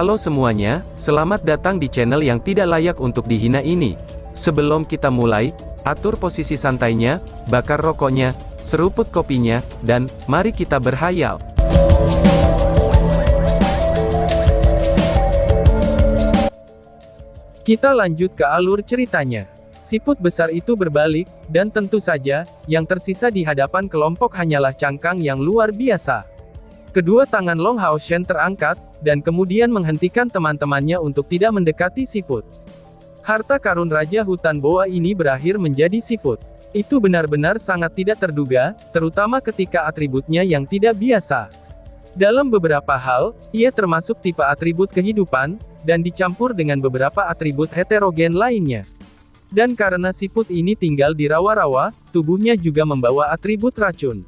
Halo semuanya, selamat datang di channel yang tidak layak untuk dihina ini. Sebelum kita mulai, atur posisi santainya, bakar rokoknya, seruput kopinya, dan mari kita berhayal. Kita lanjut ke alur ceritanya. Siput besar itu berbalik, dan tentu saja, yang tersisa di hadapan kelompok hanyalah cangkang yang luar biasa. Kedua tangan Long Hao Shen terangkat, dan kemudian menghentikan teman-temannya untuk tidak mendekati siput. Harta karun Raja Hutan Boa ini berakhir menjadi siput. Itu benar-benar sangat tidak terduga, terutama ketika atributnya yang tidak biasa. Dalam beberapa hal, ia termasuk tipe atribut kehidupan, dan dicampur dengan beberapa atribut heterogen lainnya. Dan karena siput ini tinggal di rawa-rawa, tubuhnya juga membawa atribut racun.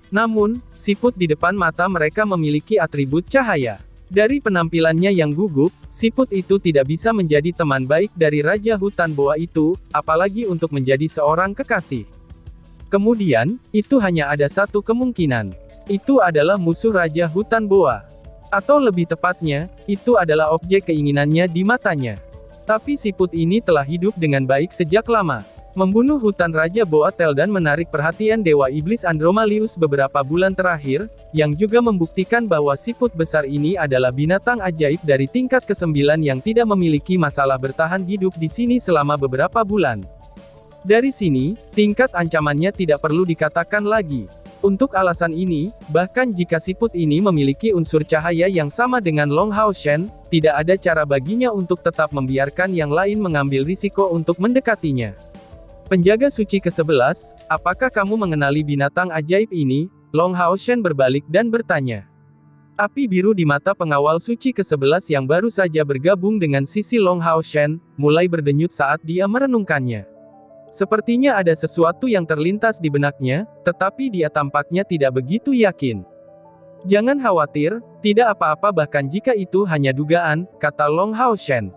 Namun, siput di depan mata mereka memiliki atribut cahaya. Dari penampilannya yang gugup, siput itu tidak bisa menjadi teman baik dari Raja Hutan Boa itu, apalagi untuk menjadi seorang kekasih. Kemudian, itu hanya ada satu kemungkinan. Itu adalah musuh Raja Hutan Boa. Atau lebih tepatnya, itu adalah objek keinginannya di matanya. Tapi siput ini telah hidup dengan baik sejak lama. Membunuh hutan Raja Boa Teldan menarik perhatian Dewa Iblis Andromalius beberapa bulan terakhir, yang juga membuktikan bahwa siput besar ini adalah binatang ajaib dari tingkat ke-9 yang tidak memiliki masalah bertahan hidup di sini selama beberapa bulan. Dari sini, tingkat ancamannya tidak perlu dikatakan lagi. Untuk alasan ini, bahkan jika siput ini memiliki unsur cahaya yang sama dengan Long Hao Shen, tidak ada cara baginya untuk tetap membiarkan yang lain mengambil risiko untuk mendekatinya. Penjaga suci ke-11, apakah kamu mengenali binatang ajaib ini? Long Hao Shen berbalik dan bertanya. Api biru di mata pengawal suci ke-11 yang baru saja bergabung dengan sisi Long Hao Shen, mulai berdenyut saat dia merenungkannya. Sepertinya ada sesuatu yang terlintas di benaknya, tetapi dia tampaknya tidak begitu yakin. Jangan khawatir, tidak apa-apa bahkan jika itu hanya dugaan, kata Long Hao Shen.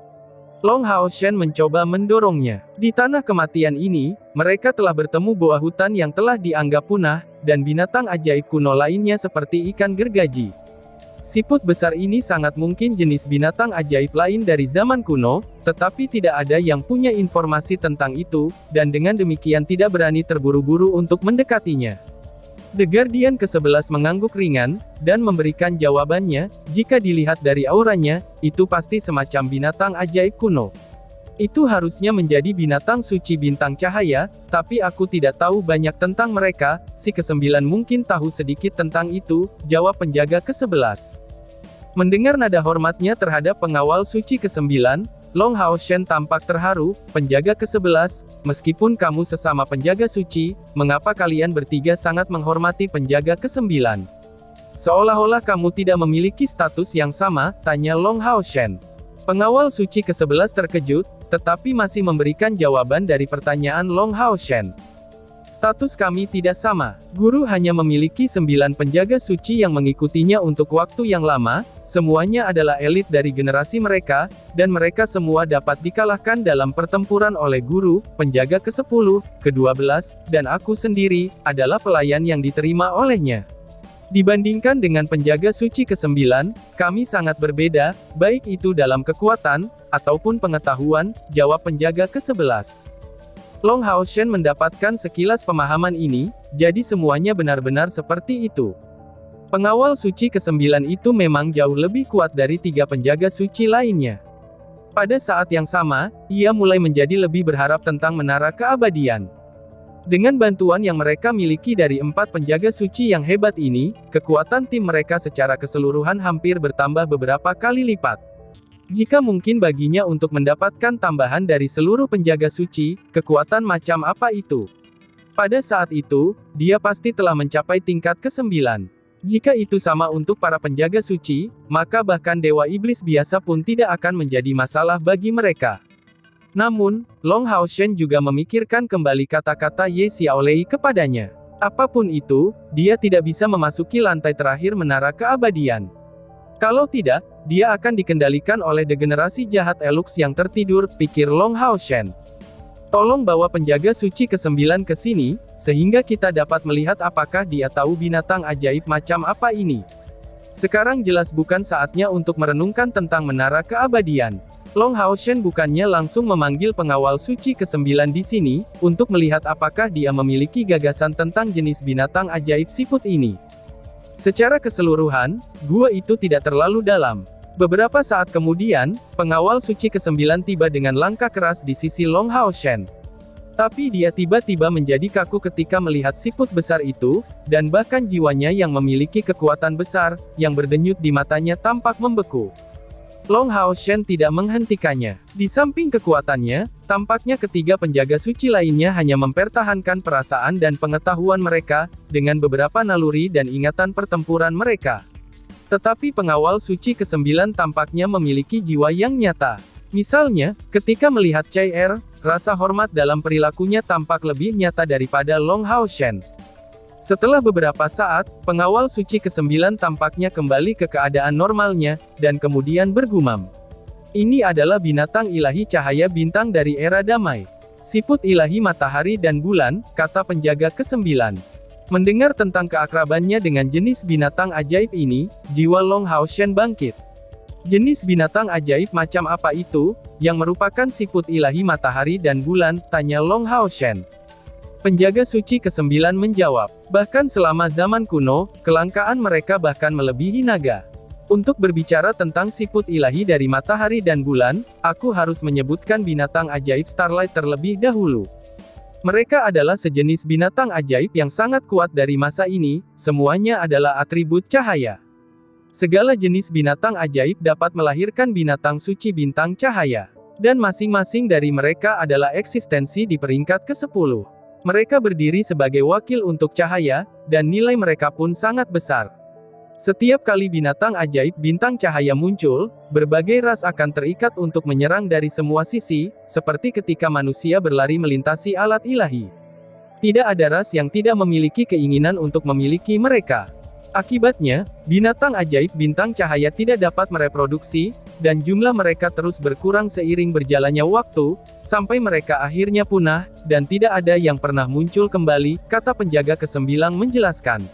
Long Hao Shen mencoba mendorongnya. Di tanah kematian ini, mereka telah bertemu boa hutan yang telah dianggap punah, dan binatang ajaib kuno lainnya seperti ikan gergaji. Siput besar ini sangat mungkin jenis binatang ajaib lain dari zaman kuno, tetapi tidak ada yang punya informasi tentang itu, dan dengan demikian tidak berani terburu-buru untuk mendekatinya. The Guardian ke-11 mengangguk ringan, dan memberikan jawabannya, jika dilihat dari auranya, itu pasti semacam binatang ajaib kuno. Itu harusnya menjadi binatang suci bintang cahaya, tapi aku tidak tahu banyak tentang mereka, si ke-9 mungkin tahu sedikit tentang itu, jawab penjaga ke-11. Mendengar nada hormatnya terhadap pengawal suci ke-9, Long Hao Shen tampak terharu. Penjaga ke-11, meskipun kamu sesama penjaga suci, mengapa kalian bertiga sangat menghormati penjaga ke-9? Seolah-olah kamu tidak memiliki status yang sama, tanya Long Hao Shen. Pengawal suci ke-11 terkejut, tetapi masih memberikan jawaban dari pertanyaan Long Hao Shen. Status kami tidak sama. Guru hanya memiliki 9 penjaga suci yang mengikutinya untuk waktu yang lama, semuanya adalah elit dari generasi mereka, dan mereka semua dapat dikalahkan dalam pertempuran oleh guru, penjaga ke-10, ke-12, dan aku sendiri, adalah pelayan yang diterima olehnya. Dibandingkan dengan penjaga suci ke-9, kami sangat berbeda, baik itu dalam kekuatan, ataupun pengetahuan, jawab penjaga ke-11. Long Hao Shen mendapatkan sekilas pemahaman ini, jadi semuanya benar-benar seperti itu. Pengawal suci ke-9 itu memang jauh lebih kuat dari 3 penjaga suci lainnya. Pada saat yang sama, ia mulai menjadi lebih berharap tentang menara keabadian. Dengan bantuan yang mereka miliki dari 4 penjaga suci yang hebat ini, kekuatan tim mereka secara keseluruhan hampir bertambah beberapa kali lipat. Jika mungkin baginya untuk mendapatkan tambahan dari seluruh penjaga suci, kekuatan macam apa itu? Pada saat itu, dia pasti telah mencapai tingkat ke-9. Jika itu sama untuk para penjaga suci, maka bahkan Dewa Iblis biasa pun tidak akan menjadi masalah bagi mereka. Namun, Long Hao Shen juga memikirkan kembali kata-kata Ye Xiaolei kepadanya. Apapun itu, dia tidak bisa memasuki lantai terakhir menara keabadian. Kalau tidak, dia akan dikendalikan oleh degenerasi jahat Elux yang tertidur, pikir Long Hao Shen. Tolong bawa penjaga suci ke-9 ke sini, sehingga kita dapat melihat apakah dia tahu binatang ajaib macam apa ini. Sekarang jelas bukan saatnya untuk merenungkan tentang menara keabadian. Long Haoshen bukannya langsung memanggil pengawal suci ke-9 di sini, untuk melihat apakah dia memiliki gagasan tentang jenis binatang ajaib siput ini. Secara keseluruhan, gua itu tidak terlalu dalam. Beberapa saat kemudian, pengawal suci ke-9 tiba dengan langkah keras di sisi Long Haoshen. Tapi dia tiba-tiba menjadi kaku ketika melihat siput besar itu, dan bahkan jiwanya yang memiliki kekuatan besar, yang berdenyut di matanya tampak membeku. Long Haoshen tidak menghentikannya. Di samping kekuatannya, tampaknya ketiga penjaga suci lainnya hanya mempertahankan perasaan dan pengetahuan mereka, dengan beberapa naluri dan ingatan pertempuran mereka. Tetapi pengawal suci ke-9 tampaknya memiliki jiwa yang nyata. Misalnya, ketika melihat Chai rasa hormat dalam perilakunya tampak lebih nyata daripada Long Haoshen. Setelah beberapa saat, pengawal suci ke-9 tampaknya kembali ke keadaan normalnya, dan kemudian bergumam. Ini adalah binatang ilahi cahaya bintang dari era damai. Siput ilahi matahari dan bulan, kata penjaga ke-9. Mendengar tentang keakrabannya dengan jenis binatang ajaib ini, jiwa Long Haoshen bangkit. Jenis binatang ajaib macam apa itu, yang merupakan siput ilahi matahari dan bulan, tanya Long Haoshen. Penjaga suci ke-9 menjawab, bahkan selama zaman kuno, kelangkaan mereka bahkan melebihi naga. Untuk berbicara tentang siput ilahi dari matahari dan bulan, aku harus menyebutkan binatang ajaib Starlight terlebih dahulu. Mereka adalah sejenis binatang ajaib yang sangat kuat dari masa ini, semuanya adalah atribut cahaya. Segala jenis binatang ajaib dapat melahirkan binatang suci bintang cahaya. Dan masing-masing dari mereka adalah eksistensi di peringkat ke-10. Mereka berdiri sebagai wakil untuk cahaya, dan nilai mereka pun sangat besar. Setiap kali binatang ajaib bintang cahaya muncul, berbagai ras akan terikat untuk menyerang dari semua sisi, seperti ketika manusia berlari melintasi alat ilahi. Tidak ada ras yang tidak memiliki keinginan untuk memiliki mereka. Akibatnya, binatang ajaib bintang cahaya tidak dapat mereproduksi, dan jumlah mereka terus berkurang seiring berjalannya waktu, sampai mereka akhirnya punah, dan tidak ada yang pernah muncul kembali, kata penjaga ke-9 menjelaskan.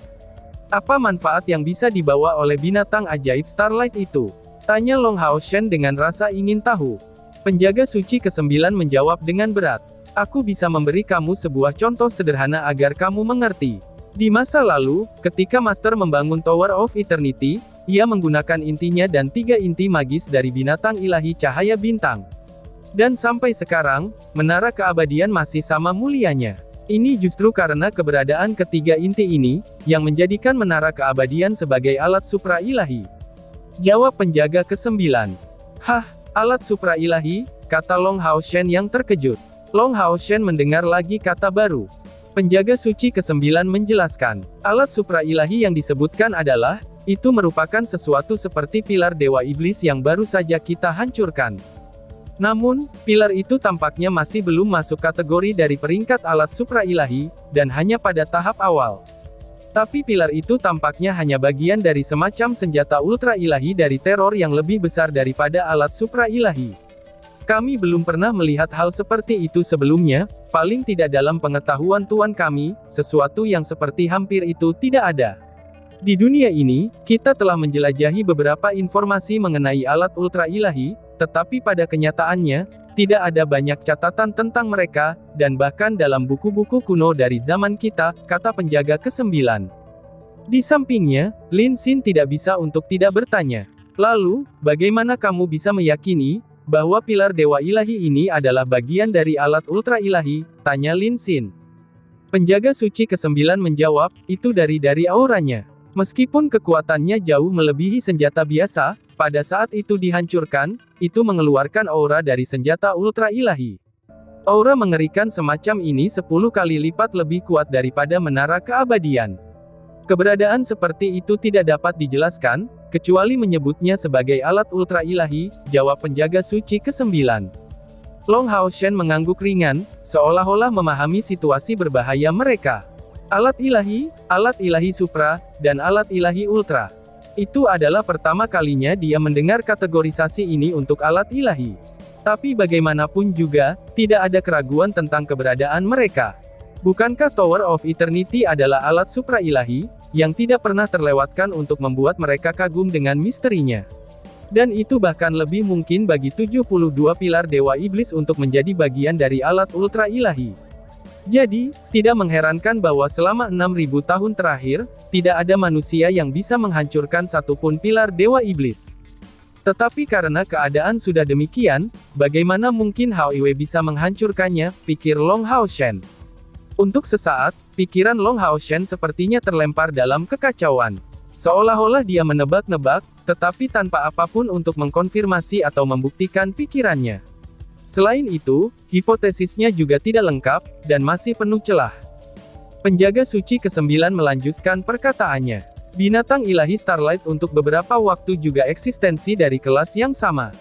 Apa manfaat yang bisa dibawa oleh binatang ajaib Starlight itu? Tanya Long Haoshen dengan rasa ingin tahu. Penjaga suci ke-9 menjawab dengan berat. Aku bisa memberi kamu sebuah contoh sederhana agar kamu mengerti. Di masa lalu, ketika Master membangun Tower of Eternity, ia menggunakan intinya dan 3 inti magis dari binatang ilahi cahaya bintang. Dan sampai sekarang, menara keabadian masih sama mulianya. Ini justru karena keberadaan ketiga inti ini, yang menjadikan menara keabadian sebagai alat supra ilahi. Jawab penjaga ke-9. Hah, alat supra ilahi, kata Long Haoshen yang terkejut. Long Haoshen mendengar lagi kata baru. Penjaga suci ke-9 menjelaskan, alat supra ilahi yang disebutkan adalah, itu merupakan sesuatu seperti pilar dewa iblis yang baru saja kita hancurkan. Namun, pilar itu tampaknya masih belum masuk kategori dari peringkat alat supra ilahi, dan hanya pada tahap awal. Tapi pilar itu tampaknya hanya bagian dari semacam senjata ultra ilahi dari teror yang lebih besar daripada alat supra ilahi. Kami belum pernah melihat hal seperti itu sebelumnya, paling tidak dalam pengetahuan Tuan kami, sesuatu yang seperti hampir itu tidak ada. Di dunia ini, kita telah menjelajahi beberapa informasi mengenai alat ultra ilahi, tetapi pada kenyataannya, tidak ada banyak catatan tentang mereka, dan bahkan dalam buku-buku kuno dari zaman kita, kata penjaga ke-9. Di sampingnya, Lin Xin tidak bisa untuk tidak bertanya. Lalu, bagaimana kamu bisa meyakini, bahwa pilar dewa ilahi ini adalah bagian dari alat ultra ilahi, tanya Lin Xin. Penjaga suci ke-9 menjawab, itu dari auranya. Meskipun kekuatannya jauh melebihi senjata biasa, pada saat itu dihancurkan, itu mengeluarkan aura dari senjata ultra ilahi. Aura mengerikan semacam ini 10 kali lipat lebih kuat daripada menara keabadian. Keberadaan seperti itu tidak dapat dijelaskan, kecuali menyebutnya sebagai alat ultra ilahi, jawab penjaga suci ke-9. Long Haoshen mengangguk ringan, seolah-olah memahami situasi berbahaya mereka. Alat ilahi supra, dan alat ilahi ultra. Itu adalah pertama kalinya dia mendengar kategorisasi ini untuk alat ilahi. Tapi bagaimanapun juga, tidak ada keraguan tentang keberadaan mereka. Bukankah Tower of Eternity adalah alat supra ilahi? yang tidak pernah terlewatkan untuk membuat mereka kagum dengan misterinya. Dan itu bahkan lebih mungkin bagi 72 pilar Dewa Iblis untuk menjadi bagian dari alat ultra ilahi. Jadi, tidak mengherankan bahwa selama 6.000 tahun terakhir, tidak ada manusia yang bisa menghancurkan satupun pilar Dewa Iblis. Tetapi karena keadaan sudah demikian, bagaimana mungkin Hao Iwei bisa menghancurkannya, pikir Long Hao Shen. Untuk sesaat, pikiran Long Hao Shen sepertinya terlempar dalam kekacauan. Seolah-olah dia menebak-nebak, tetapi tanpa apapun untuk mengkonfirmasi atau membuktikan pikirannya. Selain itu, hipotesisnya juga tidak lengkap, dan masih penuh celah. Penjaga suci ke-9 melanjutkan perkataannya. Binatang ilahi Starlight untuk beberapa waktu juga eksistensi dari kelas yang sama.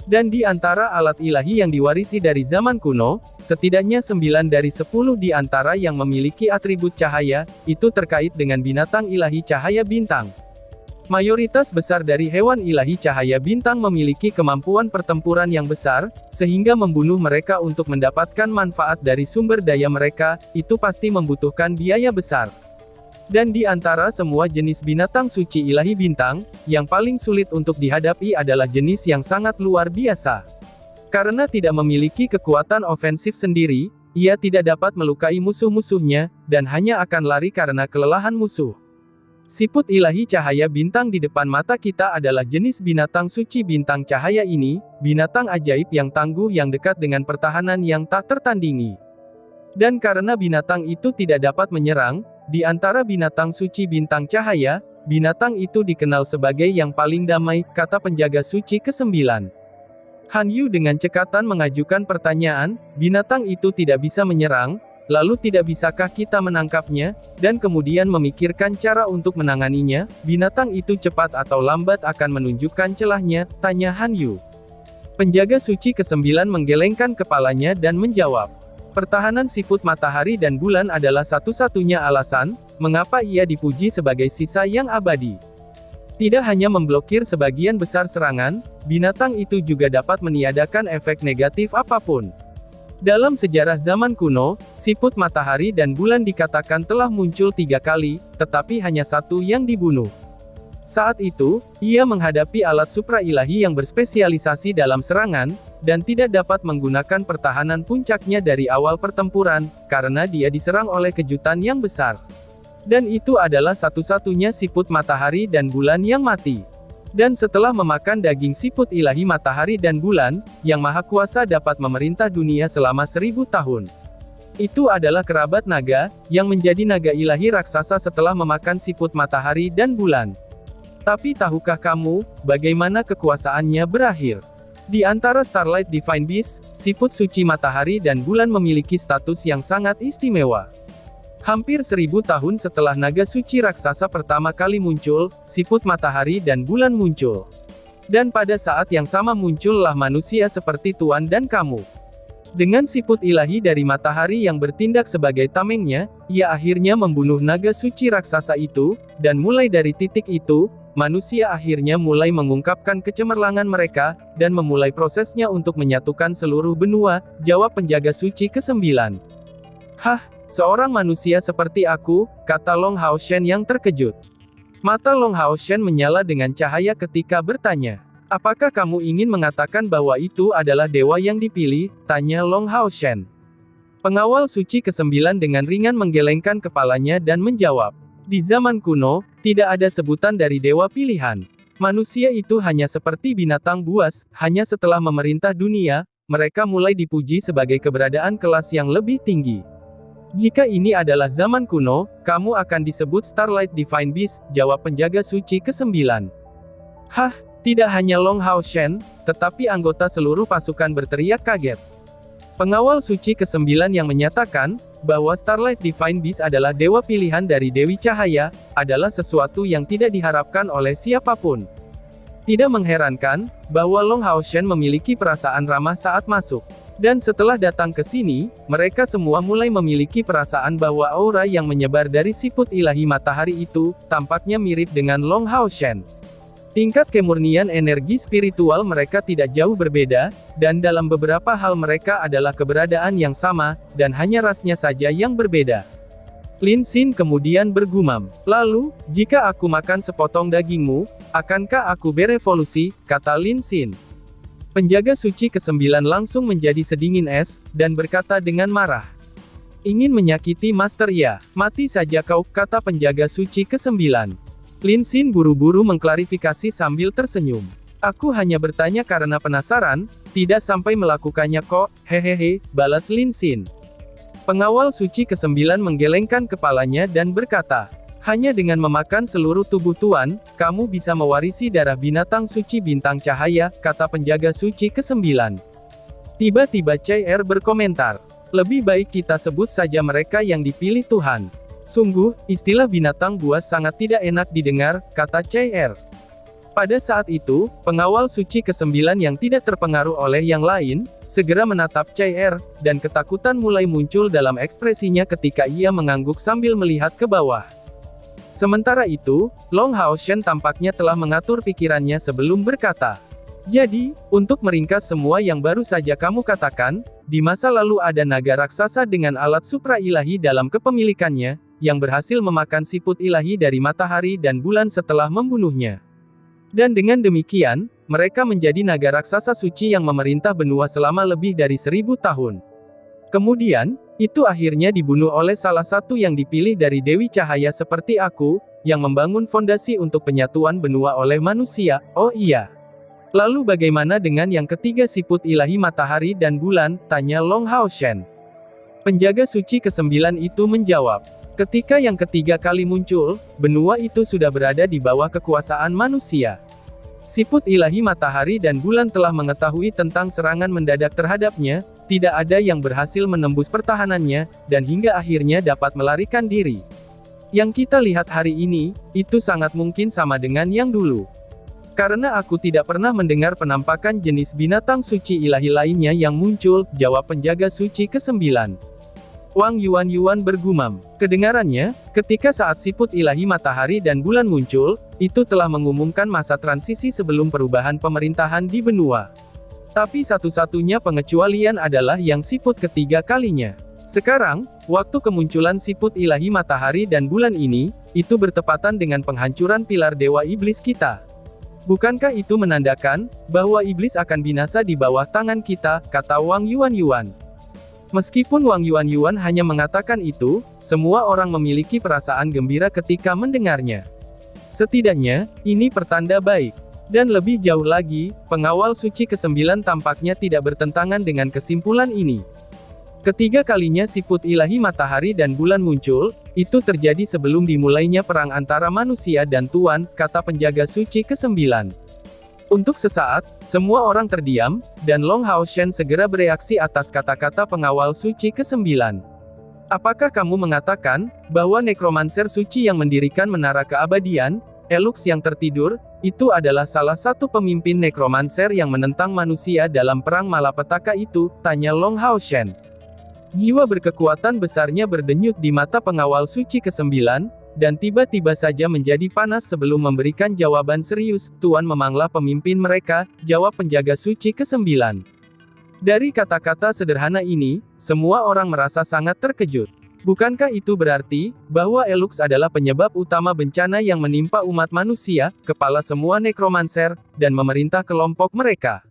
Dan di antara alat ilahi yang diwarisi dari zaman kuno, setidaknya 9 dari 10 di antara yang memiliki atribut cahaya, itu terkait dengan binatang ilahi cahaya bintang. Mayoritas besar dari hewan ilahi cahaya bintang memiliki kemampuan pertempuran yang besar, sehingga membunuh mereka untuk mendapatkan manfaat dari sumber daya mereka, itu pasti membutuhkan biaya besar. Dan di antara semua jenis binatang suci ilahi bintang, yang paling sulit untuk dihadapi adalah jenis yang sangat luar biasa. Karena tidak memiliki kekuatan ofensif sendiri, ia tidak dapat melukai musuh-musuhnya, dan hanya akan lari karena kelelahan musuh. Siput ilahi cahaya bintang di depan mata kita adalah jenis binatang suci bintang cahaya ini, binatang ajaib yang tangguh yang dekat dengan pertahanan yang tak tertandingi. Dan karena binatang itu tidak dapat menyerang, di antara binatang suci bintang cahaya, binatang itu dikenal sebagai yang paling damai, kata penjaga suci ke-9. Han Yu dengan cekatan mengajukan pertanyaan, binatang itu tidak bisa menyerang, lalu tidak bisakah kita menangkapnya, dan kemudian memikirkan cara untuk menanganinya, binatang itu cepat atau lambat akan menunjukkan celahnya, tanya Han Yu. Penjaga suci ke-9 menggelengkan kepalanya dan menjawab. Pertahanan siput matahari dan bulan adalah satu-satunya alasan, mengapa ia dipuji sebagai sisa yang abadi. Tidak hanya memblokir sebagian besar serangan, binatang itu juga dapat meniadakan efek negatif apapun. Dalam sejarah zaman kuno, siput matahari dan bulan dikatakan telah muncul 3 kali, tetapi hanya satu yang dibunuh. Saat itu, ia menghadapi alat supra ilahi yang berspesialisasi dalam serangan, dan tidak dapat menggunakan pertahanan puncaknya dari awal pertempuran, karena dia diserang oleh kejutan yang besar. Dan itu adalah satu-satunya siput matahari dan bulan yang mati. Dan setelah memakan daging siput ilahi matahari dan bulan, yang maha kuasa dapat memerintah dunia selama 1000 tahun. Itu adalah kerabat naga, yang menjadi naga ilahi raksasa setelah memakan siput matahari dan bulan. Tapi tahukah kamu, bagaimana kekuasaannya berakhir? Di antara Starlight Divine Beast, siput suci matahari dan bulan memiliki status yang sangat istimewa. Hampir 1000 tahun setelah naga suci raksasa pertama kali muncul, siput matahari dan bulan muncul. Dan pada saat yang sama muncullah manusia seperti Tuan dan kamu. Dengan siput ilahi dari matahari yang bertindak sebagai tamengnya, ia akhirnya membunuh naga suci raksasa itu, dan mulai dari titik itu, manusia akhirnya mulai mengungkapkan kecemerlangan mereka, dan memulai prosesnya untuk menyatukan seluruh benua, jawab penjaga suci ke-9. Hah, seorang manusia seperti aku, kata Long Hao Shen yang terkejut. Mata Long Hao Shen menyala dengan cahaya ketika bertanya. Apakah kamu ingin mengatakan bahwa itu adalah dewa yang dipilih, tanya Long Hao Shen. Pengawal suci ke-9 dengan ringan menggelengkan kepalanya dan menjawab. Di zaman kuno, tidak ada sebutan dari dewa pilihan. Manusia itu hanya seperti binatang buas, hanya setelah memerintah dunia, mereka mulai dipuji sebagai keberadaan kelas yang lebih tinggi. Jika ini adalah zaman kuno, kamu akan disebut Starlight Divine Beast, jawab penjaga suci ke-9. Hah, tidak hanya Long Hao Shen, tetapi anggota seluruh pasukan berteriak kaget. Pengawal suci ke-9 yang menyatakan, bahwa Starlight Divine Beast adalah dewa pilihan dari Dewi Cahaya, adalah sesuatu yang tidak diharapkan oleh siapapun. Tidak mengherankan, bahwa Long Hao Shen memiliki perasaan ramah saat masuk. Dan setelah datang ke sini, mereka semua mulai memiliki perasaan bahwa aura yang menyebar dari siput ilahi matahari itu, tampaknya mirip dengan Long Hao Shen. Tingkat kemurnian energi spiritual mereka tidak jauh berbeda, dan dalam beberapa hal mereka adalah keberadaan yang sama, dan hanya rasnya saja yang berbeda. Lin Xin kemudian bergumam. Lalu, jika aku makan sepotong dagingmu, akankah aku berevolusi, kata Lin Xin. Penjaga suci ke-9 langsung menjadi sedingin es, dan berkata dengan marah. Ingin menyakiti Master ya, mati saja kau, kata penjaga suci ke-9. Lin Xin buru-buru mengklarifikasi sambil tersenyum. Aku hanya bertanya karena penasaran, tidak sampai melakukannya kok, hehehe, balas Lin Xin. Pengawal suci ke-9 menggelengkan kepalanya dan berkata, hanya dengan memakan seluruh tubuh Tuan, kamu bisa mewarisi darah binatang suci bintang cahaya, kata penjaga suci ke-9. Tiba-tiba CR berkomentar, lebih baik kita sebut saja mereka yang dipilih Tuhan. Sungguh, istilah binatang buas sangat tidak enak didengar, kata CR. Pada saat itu, pengawal suci ke-9 yang tidak terpengaruh oleh yang lain, segera menatap CR, dan ketakutan mulai muncul dalam ekspresinya ketika ia mengangguk sambil melihat ke bawah. Sementara itu, Long Haoshen tampaknya telah mengatur pikirannya sebelum berkata. Jadi, untuk meringkas semua yang baru saja kamu katakan, di masa lalu ada naga raksasa dengan alat supra ilahi dalam kepemilikannya, yang berhasil memakan siput ilahi dari matahari dan bulan setelah membunuhnya. Dan dengan demikian, mereka menjadi naga raksasa suci yang memerintah benua selama lebih dari 1000 tahun. Kemudian, itu akhirnya dibunuh oleh salah satu yang dipilih dari Dewi Cahaya seperti aku, yang membangun fondasi untuk penyatuan benua oleh manusia, oh iya. Lalu bagaimana dengan yang ketiga siput ilahi matahari dan bulan, tanya Long Haoshen. Penjaga suci ke-9 itu menjawab. Ketika yang ketiga kali muncul, benua itu sudah berada di bawah kekuasaan manusia. Siput ilahi matahari dan bulan telah mengetahui tentang serangan mendadak terhadapnya, tidak ada yang berhasil menembus pertahanannya, dan hingga akhirnya dapat melarikan diri. Yang kita lihat hari ini, itu sangat mungkin sama dengan yang dulu. Karena aku tidak pernah mendengar penampakan jenis binatang suci ilahi lainnya yang muncul, jawab penjaga suci ke-9. Wang Yuan bergumam. Kedengarannya, ketika saat siput ilahi matahari dan bulan muncul, itu telah mengumumkan masa transisi sebelum perubahan pemerintahan di benua. Tapi satu-satunya pengecualian adalah yang siput ketiga kalinya. Sekarang, waktu kemunculan siput ilahi matahari dan bulan ini, itu bertepatan dengan penghancuran pilar dewa iblis kita. Bukankah itu menandakan, bahwa iblis akan binasa di bawah tangan kita, kata Wang Yuan. Meskipun Wang Yuan hanya mengatakan itu, semua orang memiliki perasaan gembira ketika mendengarnya. Setidaknya, ini pertanda baik. Dan lebih jauh lagi, pengawal suci ke-9 tampaknya tidak bertentangan dengan kesimpulan ini. Ketiga kalinya siput ilahi matahari dan bulan muncul, itu terjadi sebelum dimulainya perang antara manusia dan Tuan, kata penjaga suci ke-9. Untuk sesaat, semua orang terdiam, dan Long Haoshen segera bereaksi atas kata-kata pengawal suci ke-9. Apakah kamu mengatakan, bahwa nekromanser suci yang mendirikan menara keabadian, Elux yang tertidur, itu adalah salah satu pemimpin nekromanser yang menentang manusia dalam perang malapetaka itu, tanya Long Haoshen. Jiwa berkekuatan besarnya berdenyut di mata pengawal suci ke-9, dan tiba-tiba saja menjadi panas sebelum memberikan jawaban serius, Tuan memanglah pemimpin mereka, jawab penjaga suci ke-9. Dari kata-kata sederhana ini, semua orang merasa sangat terkejut. Bukankah itu berarti, bahwa Elux adalah penyebab utama bencana yang menimpa umat manusia, kepala semua nekromanser, dan memerintah kelompok mereka?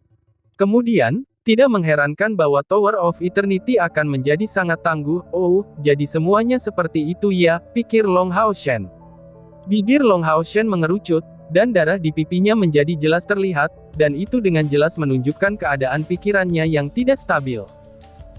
Kemudian, tidak mengherankan bahwa Tower of Eternity akan menjadi sangat tangguh, jadi semuanya seperti itu ya, pikir Long Haoshen. Bibir Long Haoshen mengerucut, dan darah di pipinya menjadi jelas terlihat, dan itu dengan jelas menunjukkan keadaan pikirannya yang tidak stabil.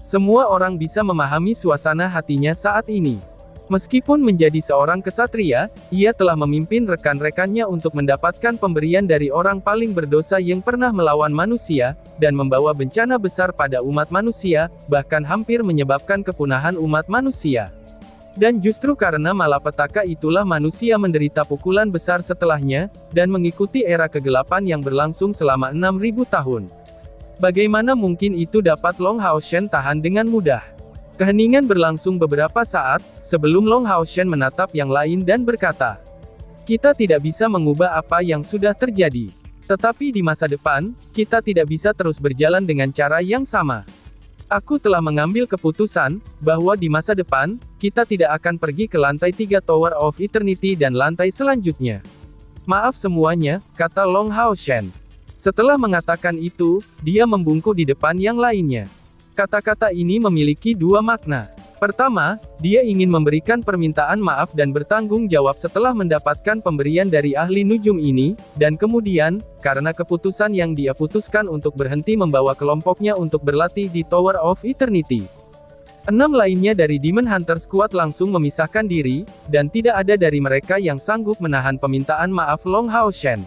Semua orang bisa memahami suasana hatinya saat ini. Meskipun menjadi seorang kesatria, ia telah memimpin rekan-rekannya untuk mendapatkan pemberian dari orang paling berdosa yang pernah melawan manusia, dan membawa bencana besar pada umat manusia, bahkan hampir menyebabkan kepunahan umat manusia. Dan justru karena malapetaka itulah manusia menderita pukulan besar setelahnya, dan mengikuti era kegelapan yang berlangsung selama 6000 tahun. Bagaimana mungkin itu dapat Long Haoshen tahan dengan mudah? Keheningan berlangsung beberapa saat, sebelum Long Haoshen menatap yang lain dan berkata, kita tidak bisa mengubah apa yang sudah terjadi. Tetapi di masa depan, kita tidak bisa terus berjalan dengan cara yang sama. Aku telah mengambil keputusan, bahwa di masa depan, kita tidak akan pergi ke lantai 3 Tower of Eternity dan lantai selanjutnya. Maaf semuanya, kata Long Hao Shen. Setelah mengatakan itu, dia membungkuk di depan yang lainnya. Kata-kata ini memiliki dua makna. Pertama, dia ingin memberikan permintaan maaf dan bertanggung jawab setelah mendapatkan pemberian dari ahli nujum ini, dan kemudian, karena keputusan yang dia putuskan untuk berhenti membawa kelompoknya untuk berlatih di Tower of Eternity. 6 lainnya dari Demon Hunter Squad langsung memisahkan diri, dan tidak ada dari mereka yang sanggup menahan permintaan maaf Long Hao Shen.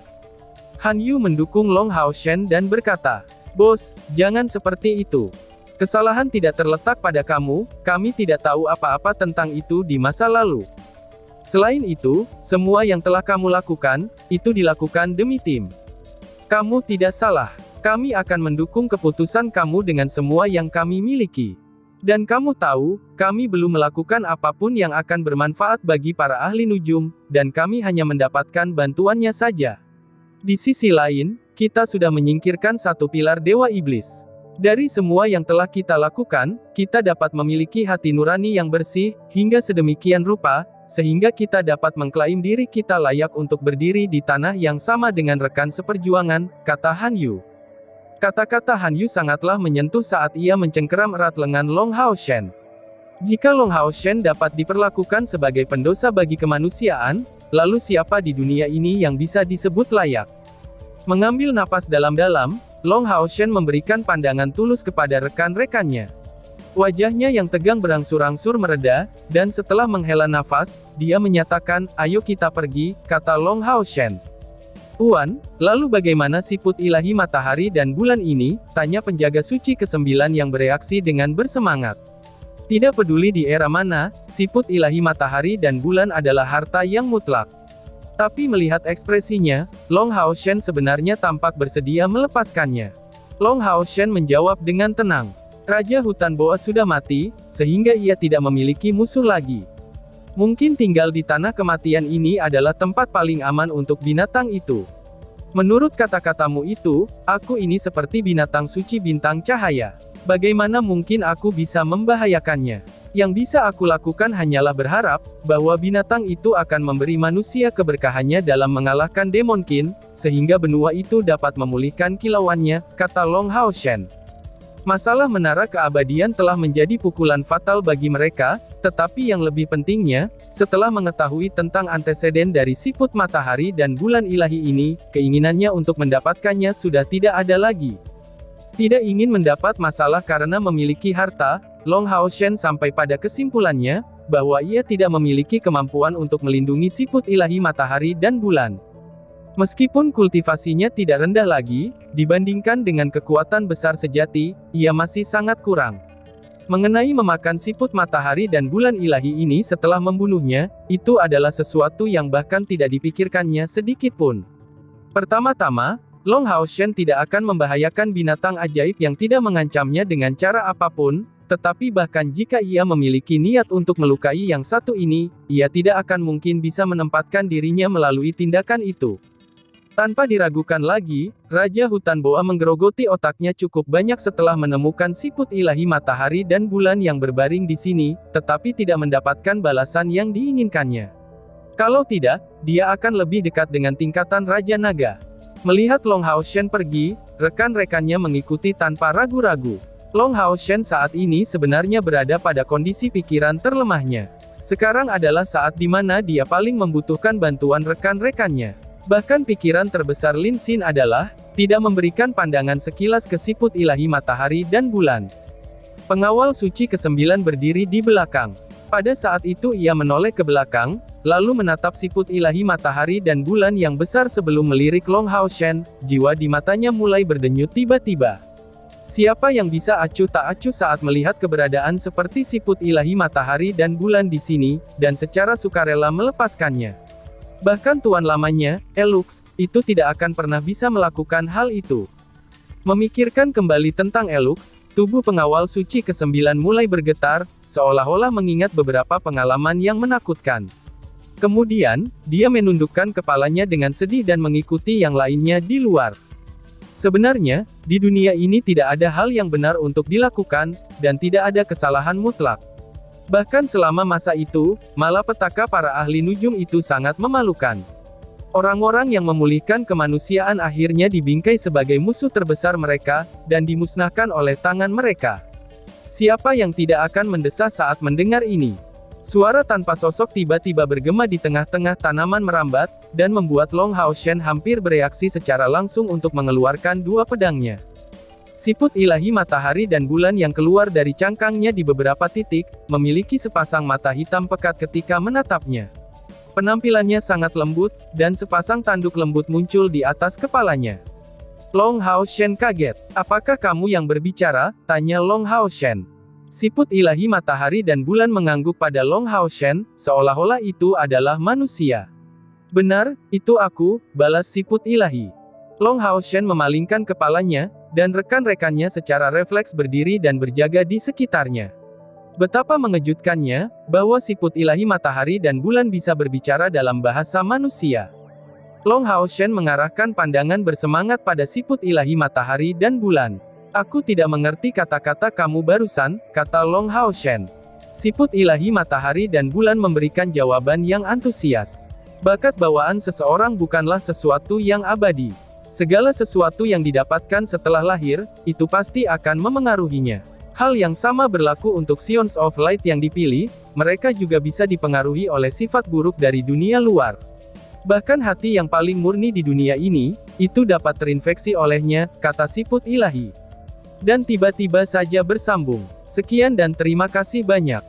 Han Yu mendukung Long Hao Shen dan berkata, "Bos, jangan seperti itu. Kesalahan tidak terletak pada kamu, kami tidak tahu apa-apa tentang itu di masa lalu. Selain itu, semua yang telah kamu lakukan, itu dilakukan demi tim. Kamu tidak salah. Kami akan mendukung keputusan kamu dengan semua yang kami miliki. Dan kamu tahu, kami belum melakukan apapun yang akan bermanfaat bagi para ahli nujum, dan kami hanya mendapatkan bantuannya saja. Di sisi lain, kita sudah menyingkirkan satu pilar Dewa Iblis. Dari semua yang telah kita lakukan, kita dapat memiliki hati nurani yang bersih, hingga sedemikian rupa, sehingga kita dapat mengklaim diri kita layak untuk berdiri di tanah yang sama dengan rekan seperjuangan," kata Han Yu. Kata-kata Han Yu sangatlah menyentuh saat ia mencengkeram erat lengan Long Hao Shen. Jika Long Hao Shen dapat diperlakukan sebagai pendosa bagi kemanusiaan, lalu siapa di dunia ini yang bisa disebut layak? Mengambil napas dalam-dalam, Long Hao Shen memberikan pandangan tulus kepada rekan-rekannya. Wajahnya yang tegang berangsur-angsur mereda, dan setelah menghela nafas, dia menyatakan, "Ayo kita pergi," kata Long Hao Shen. "Uan, lalu bagaimana siput ilahi matahari dan bulan ini?" tanya penjaga suci ke-9 yang bereaksi dengan bersemangat. Tidak peduli di era mana, siput ilahi matahari dan bulan adalah harta yang mutlak. Tapi melihat ekspresinya, Long Hao Shen sebenarnya tampak bersedia melepaskannya. Long Hao Shen menjawab dengan tenang. Raja hutan Boa sudah mati, sehingga ia tidak memiliki musuh lagi. Mungkin tinggal di tanah kematian ini adalah tempat paling aman untuk binatang itu. Menurut kata-katamu itu, aku ini seperti binatang suci bintang cahaya. Bagaimana mungkin aku bisa membahayakannya? Yang bisa aku lakukan hanyalah berharap, bahwa binatang itu akan memberi manusia keberkahannya dalam mengalahkan Demon King, sehingga benua itu dapat memulihkan kilauannya, kata Long Hao Shen. Masalah menara keabadian telah menjadi pukulan fatal bagi mereka, tetapi yang lebih pentingnya, setelah mengetahui tentang anteseden dari siput matahari dan bulan ilahi ini, keinginannya untuk mendapatkannya sudah tidak ada lagi. Tidak ingin mendapat masalah karena memiliki harta, Long Hao Shen sampai pada kesimpulannya, bahwa ia tidak memiliki kemampuan untuk melindungi siput ilahi matahari dan bulan. Meskipun kultivasinya tidak rendah lagi, dibandingkan dengan kekuatan besar sejati, ia masih sangat kurang. Mengenai memakan siput matahari dan bulan ilahi ini setelah membunuhnya, itu adalah sesuatu yang bahkan tidak dipikirkannya sedikit pun. Pertama-tama, Long Hao Shen tidak akan membahayakan binatang ajaib yang tidak mengancamnya dengan cara apapun, tetapi bahkan jika ia memiliki niat untuk melukai yang satu ini, ia tidak akan mungkin bisa menempatkan dirinya melalui tindakan itu. Tanpa diragukan lagi, Raja Hutan Boa menggerogoti otaknya cukup banyak setelah menemukan siput ilahi matahari dan bulan yang berbaring di sini, tetapi tidak mendapatkan balasan yang diinginkannya. Kalau tidak, dia akan lebih dekat dengan tingkatan Raja Naga. Melihat Long Hao Shen pergi, rekan-rekannya mengikuti tanpa ragu-ragu. Long Hao Shen saat ini sebenarnya berada pada kondisi pikiran terlemahnya. Sekarang adalah saat di mana dia paling membutuhkan bantuan rekan-rekannya. Bahkan pikiran terbesar Lin Xin adalah, tidak memberikan pandangan sekilas ke siput ilahi matahari dan bulan. Pengawal suci ke-9 berdiri di belakang. Pada saat itu ia menoleh ke belakang, lalu menatap siput ilahi matahari dan bulan yang besar sebelum melirik Long Hao Shen, jiwa di matanya mulai berdenyut tiba-tiba. Siapa yang bisa acuh tak acuh saat melihat keberadaan seperti siput ilahi matahari dan bulan di sini, dan secara sukarela melepaskannya. Bahkan tuan lamanya, Elux, itu tidak akan pernah bisa melakukan hal itu. Memikirkan kembali tentang Elux, tubuh pengawal suci ke-9 mulai bergetar, seolah-olah mengingat beberapa pengalaman yang menakutkan. Kemudian, dia menundukkan kepalanya dengan sedih dan mengikuti yang lainnya di luar. Sebenarnya, di dunia ini tidak ada hal yang benar untuk dilakukan, dan tidak ada kesalahan mutlak. Bahkan selama masa itu, malapetaka para ahli nujum itu sangat memalukan. Orang-orang yang memulihkan kemanusiaan akhirnya dibingkai sebagai musuh terbesar mereka, dan dimusnahkan oleh tangan mereka. Siapa yang tidak akan mendesah saat mendengar ini? Suara tanpa sosok tiba-tiba bergema di tengah-tengah tanaman merambat, dan membuat Long Hao Shen hampir bereaksi secara langsung untuk mengeluarkan dua pedangnya. Siput ilahi matahari dan bulan yang keluar dari cangkangnya di beberapa titik, memiliki sepasang mata hitam pekat ketika menatapnya. Penampilannya sangat lembut, dan sepasang tanduk lembut muncul di atas kepalanya. Long Hao Shen kaget. "Apakah kamu yang berbicara?" tanya Long Hao Shen. Siput ilahi matahari dan bulan mengangguk pada Long Hao Shen, seolah-olah itu adalah manusia. "Benar, itu aku," balas siput ilahi. Long Hao Shen memalingkan kepalanya, dan rekan-rekannya secara refleks berdiri dan berjaga di sekitarnya. Betapa mengejutkannya, bahwa siput ilahi matahari dan bulan bisa berbicara dalam bahasa manusia. Long Hao Shen mengarahkan pandangan bersemangat pada siput ilahi matahari dan bulan. "Aku tidak mengerti kata-kata kamu barusan," kata Long Hao Shen. Siput ilahi matahari dan bulan memberikan jawaban yang antusias. Bakat bawaan seseorang bukanlah sesuatu yang abadi. Segala sesuatu yang didapatkan setelah lahir, itu pasti akan memengaruhinya. Hal yang sama berlaku untuk Scions of Light yang dipilih, mereka juga bisa dipengaruhi oleh sifat buruk dari dunia luar. Bahkan hati yang paling murni di dunia ini, itu dapat terinfeksi olehnya, kata siput ilahi. Dan tiba-tiba saja bersambung. Sekian dan terima kasih banyak.